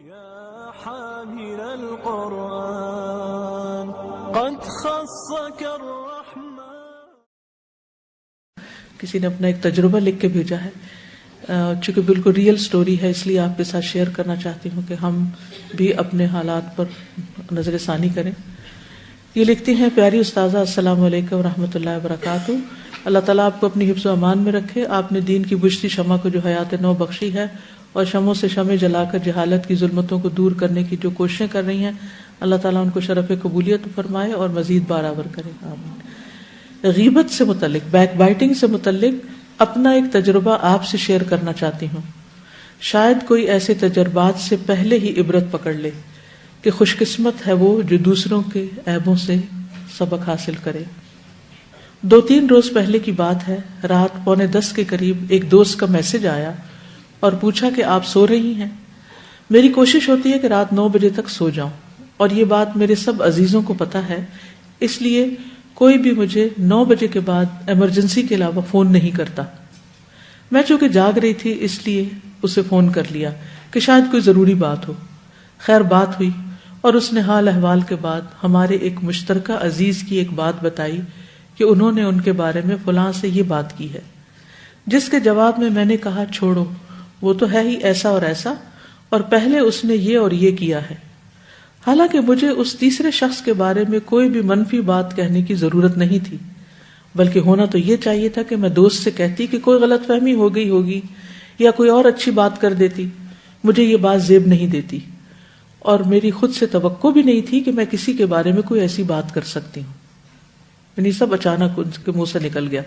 يا حامل القرآن قد خصك الرحمن. کسی نے اپنا ایک تجربہ لکھ کے بھیجا ہے، چونکہ بالکل ریئل سٹوری ہے اس لیے آپ کے ساتھ شیئر کرنا چاہتی ہوں کہ ہم بھی اپنے حالات پر نظر ثانی کریں. یہ لکھتی ہیں، پیاری استاذہ السلام علیکم ورحمۃ اللہ وبرکاتہ. اللہ تعالیٰ آپ کو اپنی حفظ و امان میں رکھے. آپ نے دین کی بجھتی شمع کو جو حیات نو بخشی ہے اور شمعوں سے شمع جلا کر جہالت کی ظلمتوں کو دور کرنے کی جو کوششیں کر رہی ہیں، اللہ تعالیٰ ان کو شرف قبولیت فرمائے اور مزید بارآور کرے. آمین. غیبت سے متعلق، بیک بائٹنگ سے متعلق اپنا ایک تجربہ آپ سے شیئر کرنا چاہتی ہوں. شاید کوئی ایسے تجربات سے پہلے ہی عبرت پکڑ لے کہ خوش قسمت ہے وہ جو دوسروں کے عیبوں سے سبق حاصل کرے. 2-3 روز پہلے کی بات ہے. رات 9:45 کے قریب ایک دوست کا میسج آیا اور پوچھا کہ آپ سو رہی ہیں. میری کوشش ہوتی ہے کہ رات 9 بجے تک سو جاؤں، اور یہ بات میرے سب عزیزوں کو پتہ ہے، اس لیے کوئی بھی مجھے 9 بجے کے بعد ایمرجنسی کے علاوہ فون نہیں کرتا. میں چونکہ جاگ رہی تھی اس لیے اسے فون کر لیا کہ شاید کوئی ضروری بات ہو. خیر بات ہوئی اور اس نے حال احوال کے بعد ہمارے ایک مشترکہ عزیز کی ایک بات بتائی کہ انہوں نے ان کے بارے میں فلاں سے یہ بات کی ہے، جس کے جواب میں نے کہا چھوڑو، وہ تو ہے ہی ایسا اور ایسا، اور پہلے اس نے یہ اور یہ کیا ہے. حالانکہ مجھے اس تیسرے شخص کے بارے میں کوئی بھی منفی بات کہنے کی ضرورت نہیں تھی، بلکہ ہونا تو یہ چاہیے تھا کہ میں دوست سے کہتی کہ کوئی غلط فہمی ہو گئی ہوگی یا کوئی اور اچھی بات کر دیتی. مجھے یہ بات زیب نہیں دیتی اور میری خود سے توقع بھی نہیں تھی کہ میں کسی کے بارے میں کوئی ایسی بات کر سکتی ہوں. یعنی سب اچانک ان کے منہ سے نکل گیا.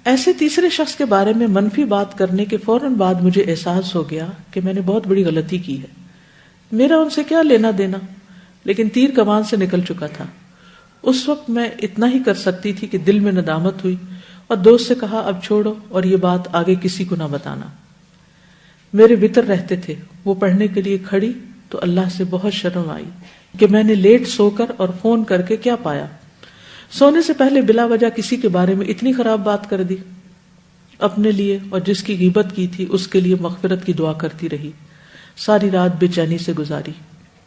ایسے تیسرے شخص کے بارے میں منفی بات کرنے کے فوراً بعد مجھے احساس ہو گیا کہ میں نے بہت بڑی غلطی کی ہے. میرا ان سے کیا لینا دینا، لیکن تیر کمان سے نکل چکا تھا. اس وقت میں اتنا ہی کر سکتی تھی کہ دل میں ندامت ہوئی اور دوست سے کہا اب چھوڑو اور یہ بات آگے کسی کو نہ بتانا. میرے وطر رہتے تھے، وہ پڑھنے کے لیے کھڑی تو اللہ سے بہت شرم آئی کہ میں نے لیٹ سو کر اور فون کر کے کیا پایا. سونے سے پہلے بلا وجہ کسی کے بارے میں اتنی خراب بات کر دی. اپنے لیے اور جس کی غیبت کی تھی اس کے لیے مغفرت کی دعا کرتی رہی. ساری رات بے چینی سے گزاری.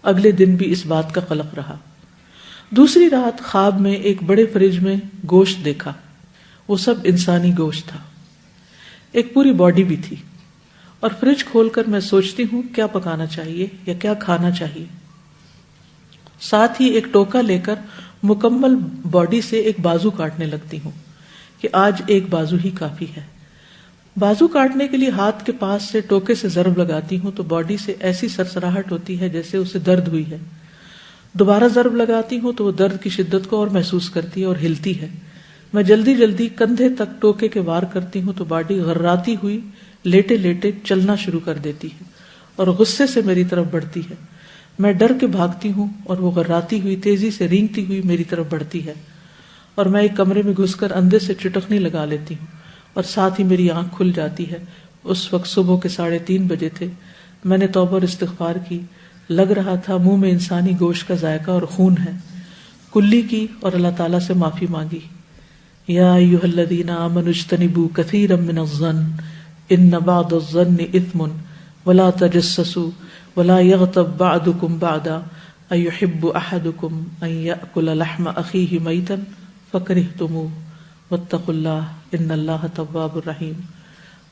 اگلے دن بھی اس بات کا قلق رہا. دوسری رات خواب میں ایک بڑے فریج میں گوشت دیکھا. وہ سب انسانی گوشت تھا، ایک پوری باڈی بھی تھی. اور فریج کھول کر میں سوچتی ہوں کیا پکانا چاہیے یا کیا کھانا چاہیے. ساتھ ہی ایک ٹوکا لے کر مکمل باڈی سے ایک بازو کاٹنے لگتی ہوں کہ آج ایک بازو ہی کافی ہے. بازو کاٹنے کے لیے ہاتھ کے پاس سے ٹوکے سے ضرب لگاتی ہوں تو باڈی سے ایسی سرسراہٹ ہوتی ہے جیسے اسے درد ہوئی ہے. دوبارہ ضرب لگاتی ہوں تو وہ درد کی شدت کو اور محسوس کرتی ہے اور ہلتی ہے. میں جلدی جلدی کندھے تک ٹوکے کے وار کرتی ہوں تو باڈی غراتی ہوئی لیٹے لیٹے چلنا شروع کر دیتی ہے اور غصے سے میری طرف بڑھتی ہے. میں ڈر کے بھاگتی ہوں اور وہ غراتی ہوئی تیزی سے رینگتی ہوئی میری طرف بڑھتی ہے اور میں ایک کمرے میں گھس کر اندھے سے چٹکنی لگا لیتی ہوں اور ساتھ ہی میری آنکھ کھل جاتی ہے. اس وقت صبح کے 3:30 بجے تھے. میں نے توبہ اور استغفار کی. لگ رہا تھا منہ میں انسانی گوشت کا ذائقہ اور خون ہے. کلی کی اور اللہ تعالیٰ سے معافی مانگی. یا ایھا الذین آمنوا اجتنبوا کثیرا من الظن ان بعض الظن اثم ولا تجسسوا ولا یغتب بعضکم بعضا ایحب احدکم ان یأکل لحم اخیہ میتا فکرہتموہ واتقوا اللہ ان اللہ تواب الرحیم.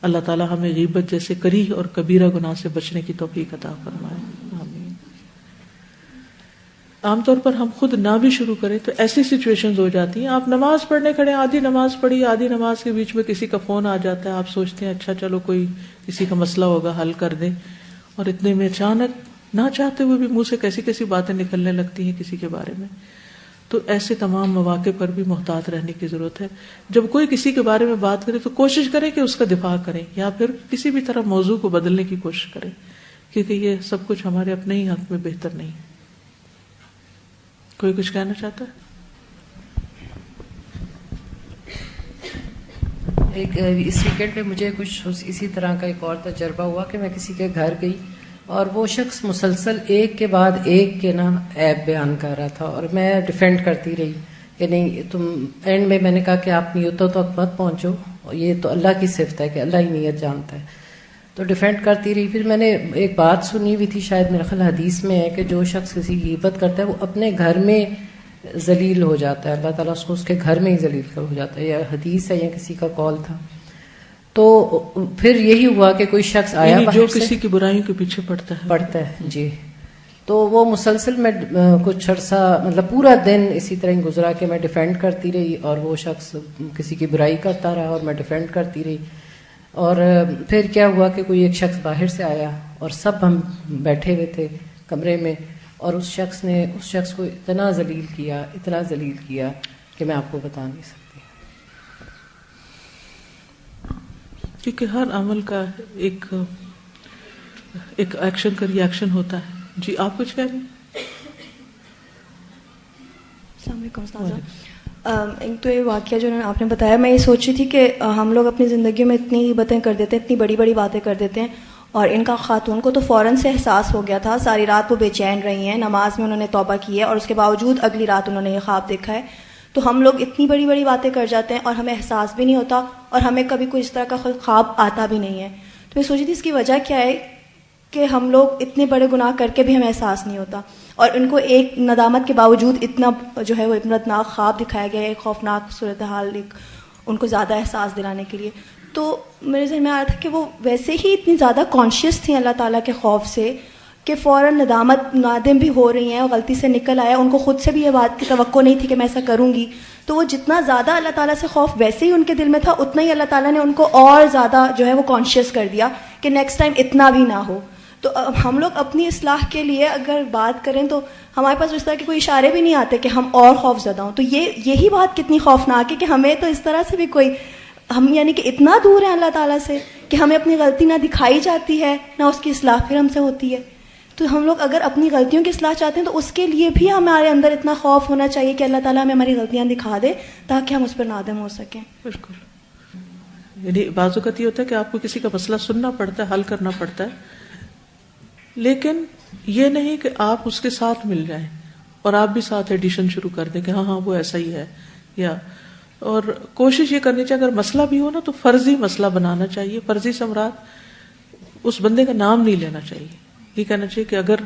اللہ تعالیٰ ہمیں غیبت جیسے کریہ اور کبیرہ گناہ سے بچنے کی توفیق عطا فرمائے. آمین. عام طور پر ہم خود نہ بھی شروع کریں تو ایسی سچویشنز ہو جاتی ہیں. آپ نماز پڑھنے کھڑے، آدھی نماز پڑھی، آدھی نماز کے بیچ میں کسی کا فون آ جاتا ہے. آپ سوچتے ہیں اچھا چلو کوئی کسی کا مسئلہ ہوگا حل کر دیں، اور اتنے میں اچانک نہ چاہتے ہوئے بھی منہ سے کیسی کیسی باتیں نکلنے لگتی ہیں کسی کے بارے میں. تو ایسے تمام مواقع پر بھی محتاط رہنے کی ضرورت ہے. جب کوئی کسی کے بارے میں بات کرے تو کوشش کریں کہ اس کا دفاع کریں یا پھر کسی بھی طرح موضوع کو بدلنے کی کوشش کریں، کیونکہ یہ سب کچھ ہمارے اپنے ہی حق میں بہتر نہیں. کوئی کچھ کہنا چاہتا ہے؟ اس ویکینڈ پہ مجھے کچھ اسی طرح کا ایک اور تجربہ ہوا کہ میں کسی کے گھر گئی اور وہ شخص مسلسل ایک کے بعد ایک کے عیب بیان کر رہا تھا اور میں ڈیفینڈ کرتی رہی کہ نہیں تم. اینڈ میں نے کہا کہ آپ نیتوں تک مت پہنچو، یہ تو اللہ کی صفت ہے کہ اللہ ہی نیت جانتا ہے. تو ڈیفینڈ کرتی رہی. پھر میں نے ایک بات سنی ہوئی تھی، شاید میرا خیال حدیث میں ہے، کہ جو شخص کسی کی غیبت کرتا ہے وہ اپنے گھر میں ذلیل ہو جاتا ہے، اللہ تعالیٰ اس کو اس کے گھر میں ہی ذلیل ہو جاتا ہے. یا حدیث ہے یا کسی کا قول تھا. تو پھر یہی ہوا کہ کوئی شخص آیا جو کسی کی برائیوں کے پیچھے پڑتا ہے جی. تو وہ مسلسل میں کچھ عرصہ مطلب پورا دن اسی طرح ہی گزرا کہ میں ڈیفینڈ کرتی رہی، اور وہ شخص کسی کی برائی کرتا رہا اور میں ڈیفینڈ کرتی رہی. اور پھر کیا ہوا کہ کوئی ایک شخص باہر سے آیا اور سب ہم بیٹھے ہوئے تھے کمرے میں، اور اس شخص نے اس شخص کو اتنا ذلیل کیا کہ میں آپ کو بتا نہیں سکتی. کیونکہ ہر عمل کا ایک ایکشن کا ری ایکشن ہوتا ہے. جی آپ کچھ کہہ رہے ہیں؟ السلام علیکم استاذہ. ایک تو یہ واقعہ جو آپ نے بتایا، میں یہ سوچ رہی تھی کہ ہم لوگ اپنی زندگیوں میں اتنی باتیں کر دیتے ہیں، اتنی بڑی بڑی باتیں کر دیتے ہیں، اور ان کا خاتون کو تو فوراً سے احساس ہو گیا تھا. ساری رات وہ بے چین رہی ہیں، نماز میں انہوں نے توبہ کی ہے، اور اس کے باوجود اگلی رات انہوں نے یہ خواب دیکھا ہے. تو ہم لوگ اتنی بڑی بڑی باتیں کر جاتے ہیں اور ہمیں احساس بھی نہیں ہوتا، اور ہمیں کبھی کوئی اس طرح کا خواب آتا بھی نہیں ہے. تو میں سوچی تھی اس کی وجہ کیا ہے کہ ہم لوگ اتنے بڑے گناہ کر کے بھی ہمیں احساس نہیں ہوتا، اور ان کو ایک ندامت کے باوجود اتنا جو ہے وہ عبرتناک خواب دکھایا گیا ہے، ایک خوفناک صورتحال ان کو زیادہ احساس دلانے کے لیے. تو میرے ذہن میں آیا تھا کہ وہ ویسے ہی اتنی زیادہ کانشیس تھیں اللہ تعالیٰ کے خوف سے کہ فوراً نادم بھی ہو رہی ہیں اور غلطی سے نکل آیا. ان کو خود سے بھی یہ بات کی توقع نہیں تھی کہ میں ایسا کروں گی. تو وہ جتنا زیادہ اللہ تعالیٰ سے خوف ویسے ہی ان کے دل میں تھا، اتنا ہی اللہ تعالیٰ نے ان کو اور زیادہ جو ہے وہ کانشیس کر دیا کہ نیکسٹ ٹائم اتنا بھی نہ ہو. تو ہم لوگ اپنی اصلاح کے لیے اگر بات کریں تو ہمارے پاس اس طرح کے کوئی اشارے بھی نہیں آتے کہ ہم اور خوف زدہ ہوں. تو یہی بات کتنی خوفناک ہے کہ ہمیں تو اس طرح سے بھی کوئی، ہم یعنی کہ اتنا دور ہیں اللہ تعالیٰ سے کہ ہمیں اپنی غلطی نہ دکھائی جاتی ہے نہ اس کی اصلاح پھر ہم سے ہوتی ہے. تو ہم لوگ اگر اپنی غلطیوں کی اصلاح چاہتے ہیں تو اس کے لیے بھی ہمارے اندر اتنا خوف ہونا چاہیے کہ اللہ تعالیٰ ہمیں ہماری غلطیاں دکھا دے تاکہ ہم اس پر نادم ہو سکیں. بالکل. یعنی بعض اوقات یہ ہوتا ہے کہ آپ کو کسی کا مسئلہ سننا پڑتا ہے، حل کرنا پڑتا ہے، لیکن یہ نہیں کہ آپ اس کے ساتھ مل جائیں اور آپ بھی ساتھ ایڈیشن شروع کر دیں کہ ہاں وہ ایسا ہی ہے. یا اور کوشش یہ کرنی چاہیے اگر مسئلہ بھی ہو نا تو فرضی مسئلہ بنانا چاہیے. فرضی سے مراد اس بندے کا نام نہیں لینا چاہیے. یہ کہنا چاہیے کہ اگر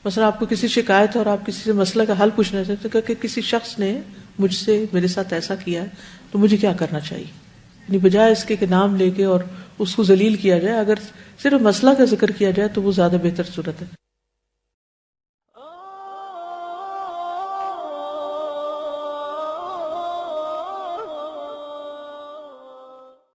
مثلا آپ کو کسی شکایت ہے اور آپ کسی سے مسئلہ کا حل پوچھنا چاہتے ہیں کہ کسی شخص نے مجھ سے میرے ساتھ ایسا کیا ہے تو مجھے کیا کرنا چاہیے، یعنی بجائے اس کے کہ نام لے کے اور اس کو ذلیل کیا جائے، اگر صرف مسئلہ کا ذکر کیا جائے تو وہ زیادہ بہتر صورت ہے.